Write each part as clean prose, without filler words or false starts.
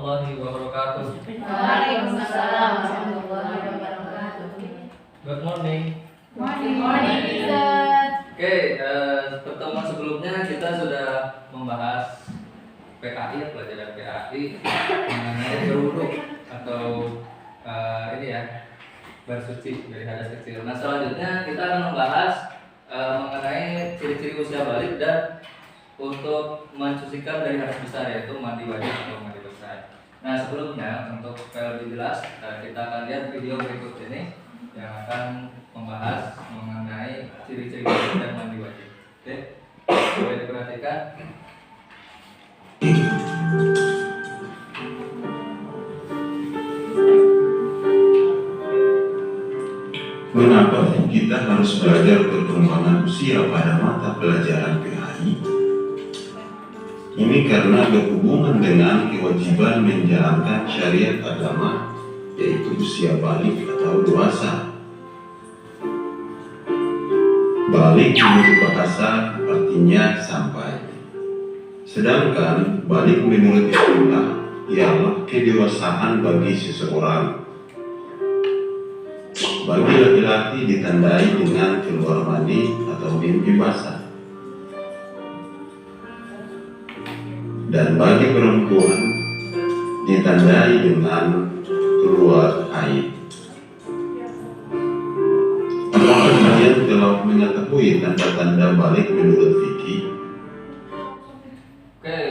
warahmatullahi wabarakatuh. Waalaikumsalam warahmatullahi wabarakatuh. Good morning. Morning, Ustaz. Oke, pertemuan sebelumnya kita sudah membahas PAI, pelajaran PAI mengenai berwudu atau ini ya, bersuci dari hadas kecil. Nah, selanjutnya kita akan membahas mengenai ciri-ciri usia balik dan untuk mensucikan dari hadas besar, yaitu mandi wajib atau mandi besar. Nah, sebelumnya untuk supaya lebih jelas kita akan lihat video berikut ini yang akan membahas mengenai ciri-ciri dan mandi wajib. Oke, boleh diperhatikan. Mengapa kita harus belajar perkembangan usia pada mata pelajaran PAI? Ini karena berhubungan dengan kewajiban menjalankan syariat agama, yaitu usia balik atau dewasa. Balik menurut bahasa artinya sampai. Sedangkan balik menurut istilah ialah kedewasaan bagi seseorang. Bagi laki-laki ditandai dengan keluar mani atau mimpi basah. Dan bagi perempuan ditandai dengan keluar haid. Apakah kalian telah mengetahui tanda-tanda balik menurut fikih? Oke,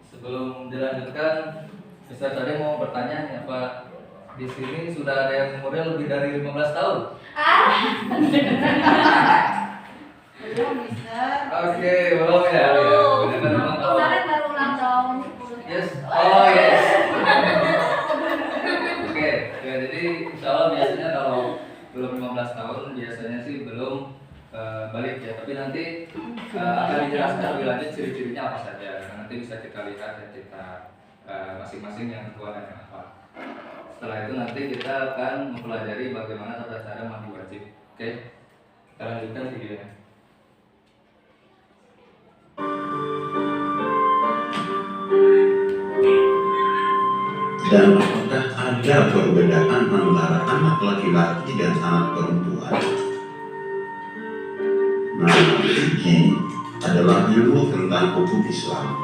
sebelum dilanjutkan, Ustaz tadi mau bertanya apa di sini sudah ada yang umurnya lebih dari 15 tahun? Belum, Ustaz. Oke, belum ya. Belum. Benar, memang tahu. Kemarin baru ulang tahun. Yes. Oh yes. Oke, ya, jadi insya Allah biasanya kalau belum 15 tahun biasanya sih belum balik ya. Tapi nanti akan dijelaskan lebih lanjut ciri-cirinya apa saja. Nanti bisa kita lihat ya kita masing-masing yang tua dan yang apa. Setelah itu nanti kita akan mempelajari bagaimana tata cara mandi wajib. Oke, kita lanjutkan videonya. Dan apakah ada perbedaan antara anak laki-laki dan anak perempuan? Nah, fikih adalah ilmu tentang hukum Islam.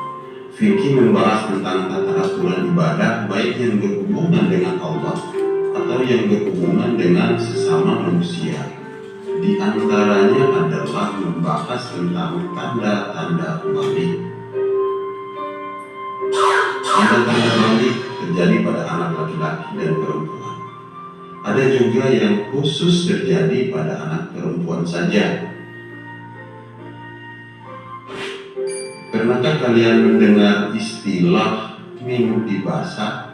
Fikih membahas tentang tata aturan ibadah baik yang berhubungan dengan Allah atau yang berhubungan dengan sesama manusia. Di antaranya adalah membahas tentang tanda-tanda balik. Tanda-tanda balik terjadi pada anak laki-laki dan perempuan. Ada juga yang khusus terjadi pada anak perempuan saja. Pernahkah kalian mendengar istilah mimpi basah?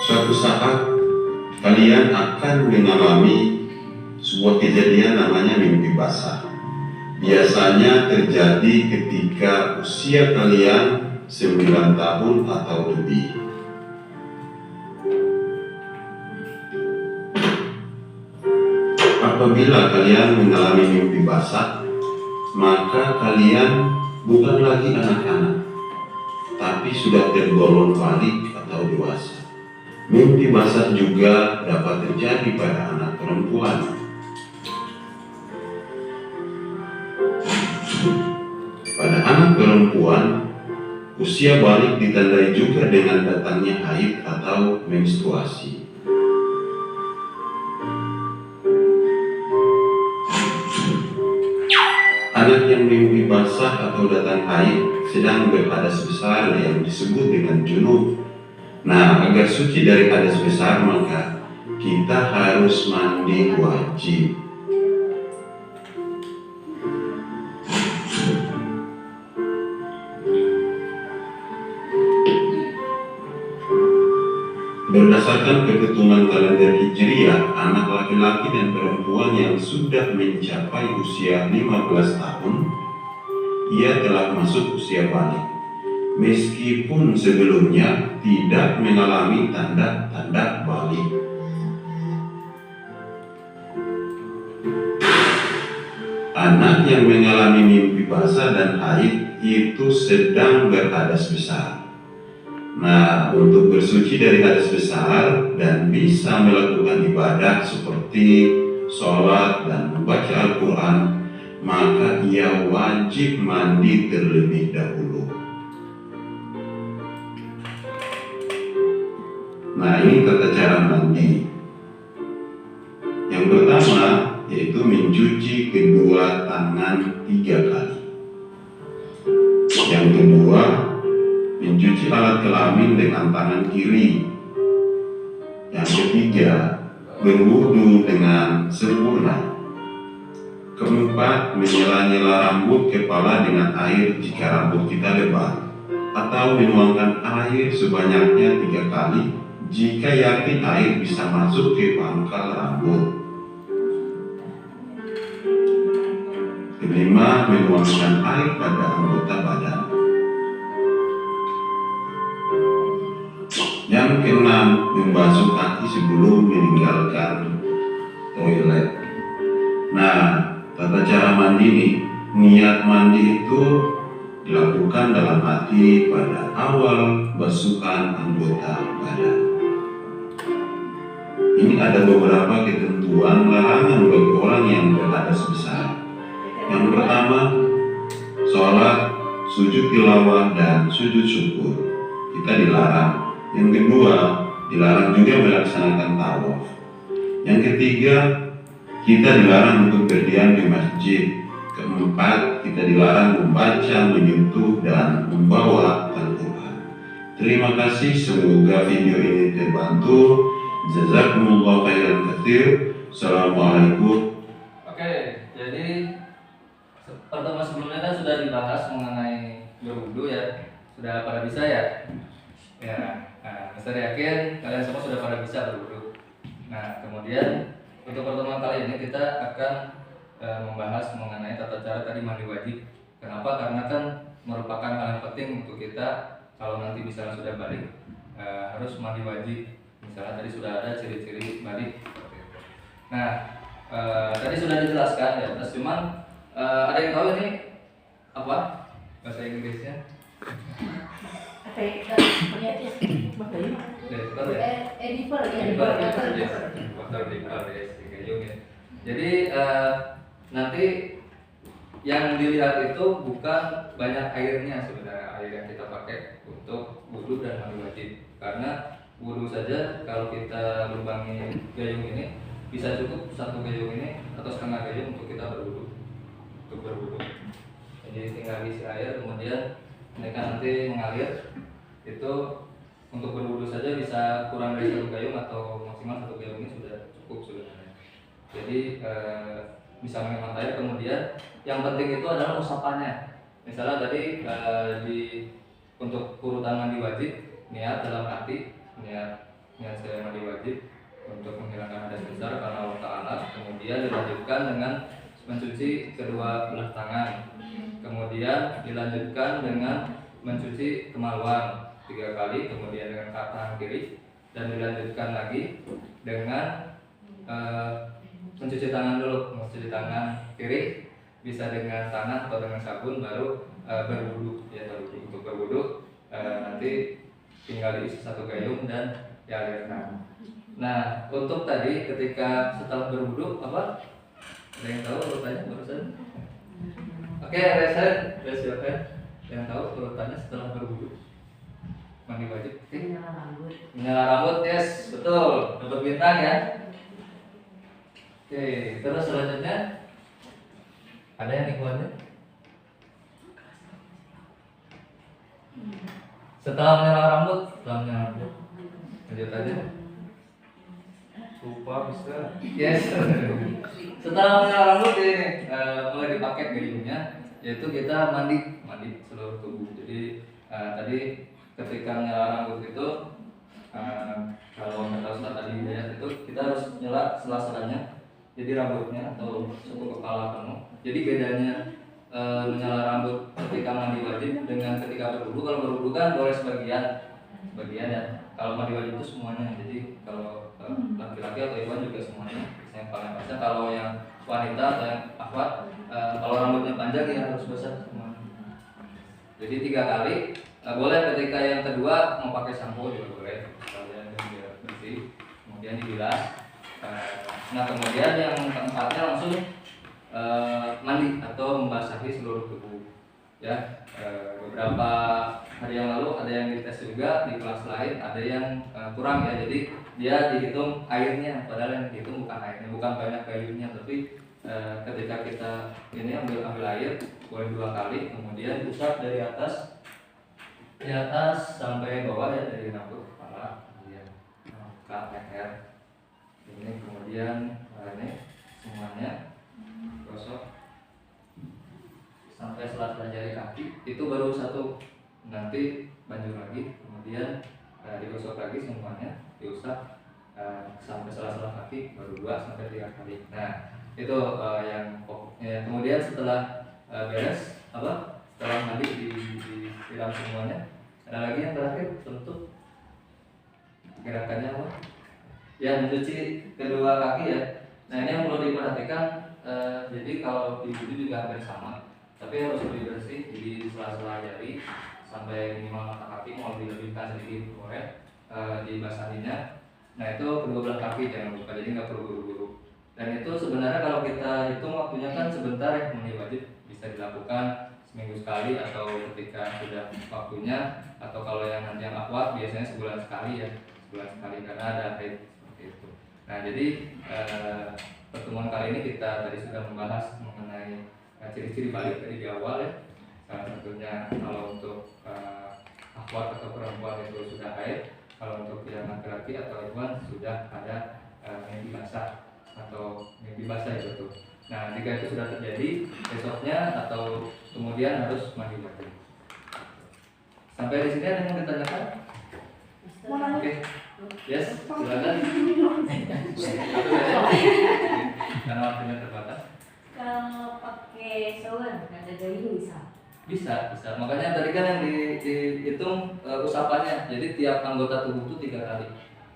Suatu saat kalian akan mengalami sebuah kejadian namanya mimpi basah. Biasanya terjadi ketika usia kalian 9 tahun atau lebih. Apabila kalian mengalami mimpi basah, maka kalian bukan lagi anak-anak, tapi sudah tergolong balik atau dewasa. Mimpi basah juga dapat terjadi pada anak perempuan. Pada anak perempuan, usia balik ditandai juga dengan datangnya haid atau menstruasi. Anak yang mimpi basah atau datang haid sedang berhadas besar yang disebut dengan junub. Nah, agar suci dari hadas besar maka kita harus mandi wajib. Berdasarkan perhitungan kalender Hijriah, anak laki-laki dan perempuan yang sudah mencapai usia 15 tahun, ia telah masuk usia balik, meskipun sebelumnya tidak mengalami tanda-tanda balik. Anak yang mengalami mimpi basah dan haid itu sedang berhadas besar. Nah, untuk bersuci dari hadas besar dan bisa melakukan ibadah seperti sholat dan membaca Al-Quran, maka ia wajib mandi terlebih dahulu. Nah, ini tata cara mandi. Yang pertama yaitu mencuci kedua tangan 3 kali. Yang kedua, mencuci alat kelamin dengan tangan kiri. Yang ketiga, berwudu dengan sempurna. Keempat, menyela-nyela rambut kepala dengan air jika rambut kita lebat, atau menuangkan air sebanyaknya 3 kali jika yakin air bisa masuk ke pangkal rambut. Kelima, menuangkan air pada anggota badan. Yang keenam, membasuh kaki sebelum meninggalkan toilet. Nah, tata cara mandi nih, niat mandi itu dilakukan dalam hati pada awal basuhan anggota badan. Ini ada beberapa ketentuan larangan bagi orang yang berhadas besar. Yang pertama, sholat, sujud tilawah, dan sujud syukur. Kita dilarang. Yang kedua, dilarang juga melaksanakan tawaf. Yang ketiga, kita dilarang untuk berdiam di masjid. Keempat, kita dilarang membaca, menyentuh, dan membawa Al-Quran. Terima kasih, semoga video ini terbantu. Jazakumullah khairan katsir. Assalamualaikum. Oke, jadi pertemuan sebelumnya kan sudah dibahas mengenai berwudu ya. Sudah pada bisa ya? Ya, nah, saya yakin kalian semua sudah pada bisa berwudu. Nah, kemudian untuk pertemuan kali ini kita akan membahas mengenai tata cara tadi mandi wajib. Kenapa? Karena kan merupakan hal yang penting untuk kita kalau nanti misalnya sudah balik harus mandi wajib. Misalnya tadi sudah ada ciri-ciri balik. Nah, tadi sudah dijelaskan ya. Terus cuman ada yang tahu ini apa bahasa Inggrisnya? Jadi nanti yang dilihat itu bukan banyak airnya sebenarnya, air yang kita pakai untuk wudu dan mandi wajib. Karena wudu saja kalau kita lubangi gayung ini bisa cukup 1 gayung ini atau setengah gayung untuk kita berwudu. Jadi tinggal isi air, kemudian mereka nanti mengalir. Itu untuk berwudu saja bisa kurang dari 1 gayung atau maksimal 1 gayung ini sudah cukup sebenarnya. Jadi bisa menghemat air. Kemudian yang penting itu adalah usapannya. Misalnya tadi untuk urutan mandi wajib, niat dalam hati, niat saya mandi wajib untuk menghilangkan hadas besar karena Allah Ta'ala. Kemudian dilanjutkan dengan mencuci kedua belah tangan. Kemudian dilanjutkan dengan mencuci kemaluan 3 kali, kemudian dengan tangan kiri, dan dilanjutkan lagi dengan mencuci tangan dulu. Mencuci tangan kiri bisa dengan tangan atau dengan sabun, baru berwudu ya. Untuk berwudu nanti tinggal diisi 1 gayung dan dialirkan. Nah, untuk tadi ketika setelah berwudu apa? Ada yang tahu urutannya barusan? Oke, Reza, silakan. Yang tahu urutannya setelah berwudu mandi wajib? Menyala rambut, yes, betul. Dapat bintang ya. Oke, terus selanjutnya ada yang ikhwannya? Setelah menyala rambut, lanjut aja. Lupa bisa. Yes. Setelah menyala rambut ini mulai dipakai gayungnya, yaitu kita mandi seluruh tubuh. Jadi tadi ketika menyala rambut itu kalau kata Ustaz tadi ya, itu kita harus nyela sela-selanya. Jadi rambutnya atau suku kepala penuh. Jadi bedanya menyala rambut ketika mandi wajib dengan ketika berwudu. Kalau berwudu kan boleh sebagian ya. Kalau mandi wajib itu semuanya. Jadi kalau laki-laki atau ikhwan juga semuanya. Yang paling pasnya kalau yang wanita atau yang akhwat. Kalau rambutnya panjang ya harus basah semua. Jadi 3 kali. Boleh ketika yang kedua mau pakai sampo juga boleh, kalian biar bersih. Kemudian dibilas. Nah kemudian yang keempatnya langsung mandi atau membasahi seluruh tubuh. Ya, beberapa hari yang lalu ada yang dites juga di kelas lain, ada yang kurang ya. Jadi dia dihitung airnya, padahal yang dihitung bukan airnya, bukan banyak kayunya, tapi ketika kita ini ambil air boleh 2 kali, kemudian usap dari atas sampai bawah ya, dari rambut kepala, kemudian ke leher ini, kemudian ini semuanya gosok sampai sela-sela jari kaki, itu baru 1. Nanti lanjut lagi, kemudian digosok lagi semuanya, diusap sampai sela-sela kaki, baru 2 sampai 3 kali. Nah itu yang pokoknya. Kemudian setelah beres setelah mandi disiram semuanya, ada lagi yang terakhir bentuk gerakannya apa? Ya, mencuci kedua kaki ya. Nah ini yang perlu diperhatikan. Jadi kalau di wudhu juga hampir sama, tapi harus lebih bersih. Jadi sela-sela jari sampai minimal mata kaki, mau dilebihkan sedikit boleh dibasahinya. Nah itu kedua belah kaki jangan lupa, jadi nggak perlu buru-buru. Dan itu sebenarnya kalau kita hitung waktunya kan sebentar ya, mandi wajib bisa dilakukan seminggu sekali atau ketika sudah waktunya, atau kalau yang nanti yang akhwat biasanya sebulan sekali ya, karena ada haid seperti itu. Nah jadi pertemuan kali ini kita tadi sudah membahas mengenai ciri-ciri balik tadi di awal ya. Salah satunya kalau untuk akhwat atau perempuan itu sudah haid, kalau untuk yang laki-laki atau ikhwan sudah ada mimpi basah atau mimpi basah ya betul. Nah jika itu sudah terjadi, besoknya atau kemudian harus mandi wajib. Sampai di sini ada yang mau ditanyakan? Oke, yes, silakan. Karena waktunya terbatas. Kalau pakai shower ada gayung bisa. Bisa. Makanya tadi kan yang dihitung usapannya. Jadi tiap anggota tubuh itu 3 kali.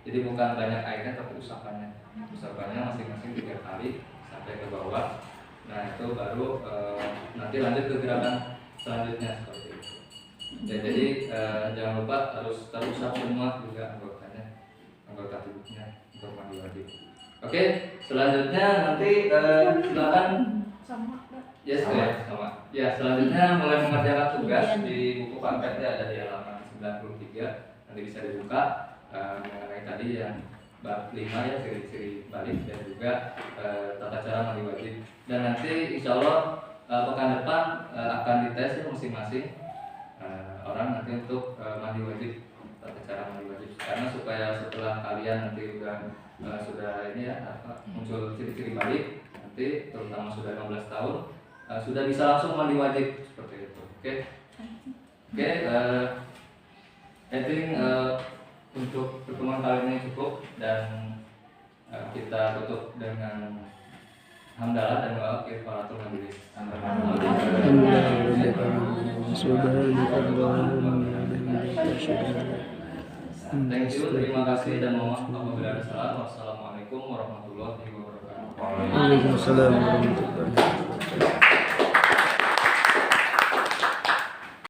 Jadi bukan banyak airnya tapi usapannya. Usapannya masing-masing 3 kali sampai ke bawah. Nah itu baru nanti lanjut ke gerakan selanjutnya seperti itu. Ya, jadi jangan lupa harus terusap semua juga anggota tubuhnya untuk mandi wajib. Oke, selanjutnya nanti silakan. Yes, sama. Ya, selanjutnya mulai mengerjakan tugas di buku pampletnya ada di halaman 93. Nanti bisa dibuka mengenai tadi yang bab 5 ya, ciri-ciri balik dan juga tata cara mandi wajib. Dan nanti insya Allah pekan depan akan dites ya masing-masing orang nanti untuk mandi wajib, tata cara mandi wajib. Karena supaya setelah kalian nanti sudah ini ya muncul ciri-ciri balik, nanti terutama sudah 15 tahun sudah bisa langsung mandi wajib seperti itu. Oke. I think untuk pertemuan kali ini cukup, dan kita tutup dengan hamdalah dan doa kifaratul majelis. Thank you, terima kasih dan mohon apabila ada salah. Wassalamualaikum warahmatullahi wabarakatuh. Waalaikumsalam warahmatullahi wabarakatuh.